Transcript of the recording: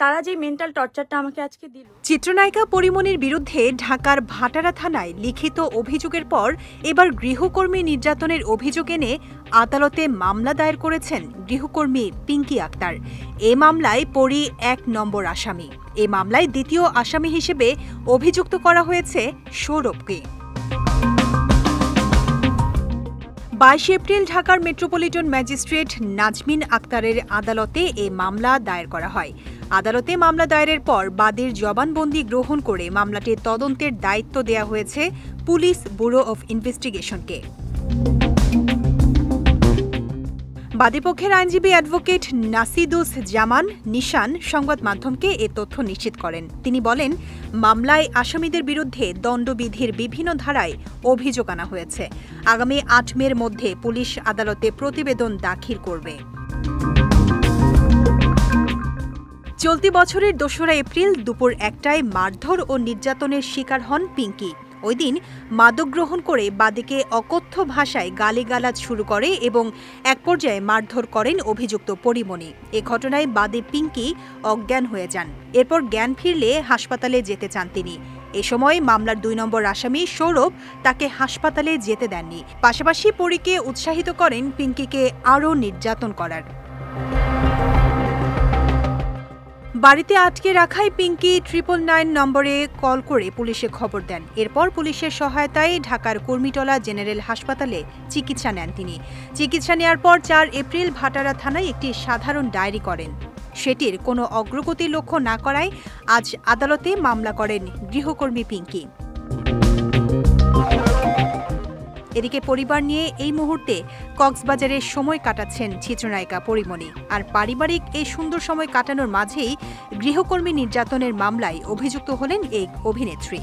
তারা যে মেন্টাল টর্চারটা আমাকে আজকে দিল। চিত্রনায়িকা পরিমণির বিরুদ্ধে ঢাকার ভাটারা থানায় লিখিত অভিযোগের পর এবার গৃহকর্মী নির্যাতনের অভিযোগ এনে আদালতে মামলা দায়ের করেছেন গৃহকর্মী পিঙ্কি আক্তার। এ মামলায় পরি ১ নম্বর আসামি। এ মামলায় দ্বিতীয় আসামি হিসেবে অভিযুক্ত করা হয়েছে সৌরভকে। ২২ এপ্রিল ঢাকার মেট্রোপলিটন ম্যাজিস্ট্রেট নাজমিন আক্তারের আদালতে এ মামলা দায়ের করা হয়। আদালতে মামলা দায়েরের পর বাদীর জবানবন্দি গ্রহণ করে মামলাটির তদন্তের দায়িত্ব দেওয়া হয়েছে পুলিশ ব্যুরো অব ইনভেস্টিগেশনকে। বাদীপক্ষের আইনজীবী অ্যাডভোকেট নাসিদুস জামান নিশান সংবাদ মাধ্যমকে এ তথ্য নিশ্চিত করেন। তিনি বলেন, মামলায় আসামিদের বিরুদ্ধে দণ্ডবিধির বিভিন্ন ধারায় অভিযোগ আনা হয়েছে। আগামী ৮ মের মধ্যে পুলিশ আদালতে প্রতিবেদন দাখিল করবে। চলতি বছরের ২রা এপ্রিল দুপুর ১টায় মারধর ও নির্যাতনের শিকার হন পিঙ্কি। ওই দিন মাদক গ্রহণ করে বাদীকে অকথ্য ভাষায় গালিগালাজ শুরু করে এবং এক পর্যায়ে মারধর করেন অভিযুক্ত পরিমণি। এ ঘটনায় বাদী পিঙ্কি অজ্ঞান হয়ে যান। এরপর জ্ঞান ফিরলে হাসপাতালে যেতে চান তিনি। এ সময় মামলার ২ নম্বর আসামি সৌরভ তাকে হাসপাতালে যেতে দেননি। পাশাপাশি পরীকে উৎসাহিত করেন পিঙ্কিকে আরও নির্যাতন করার। বাড়িতে আটকে রাখায় পিঙ্কি ৯৯৯ নম্বরে কল করে পুলিশে খবর দেন। এরপর পুলিশের সহায়তায় ঢাকার কুর্মিটোলা জেনারেল হাসপাতালে চিকিৎসা নেন তিনি। চিকিৎসা নেওয়ার পর ৪ এপ্রিল ভাটারা থানায় একটি সাধারণ ডায়েরি করেন। সেটির কোনো অগ্রগতি লক্ষ্য না করায় আজ আদালতে মামলা করেন গৃহকর্মী পিঙ্কি। এদিকে পরিবার নিয়ে এই মুহূর্তে কক্সবাজারে সময় কাটাচ্ছেন চিত্রনায়িকা পরিমণি। আর পারিবারিক এই সুন্দর সময় কাটানোর মাঝেই গৃহকর্মী নির্যাতনের মামলায় অভিযুক্ত হলেন এই অভিনেত্রী।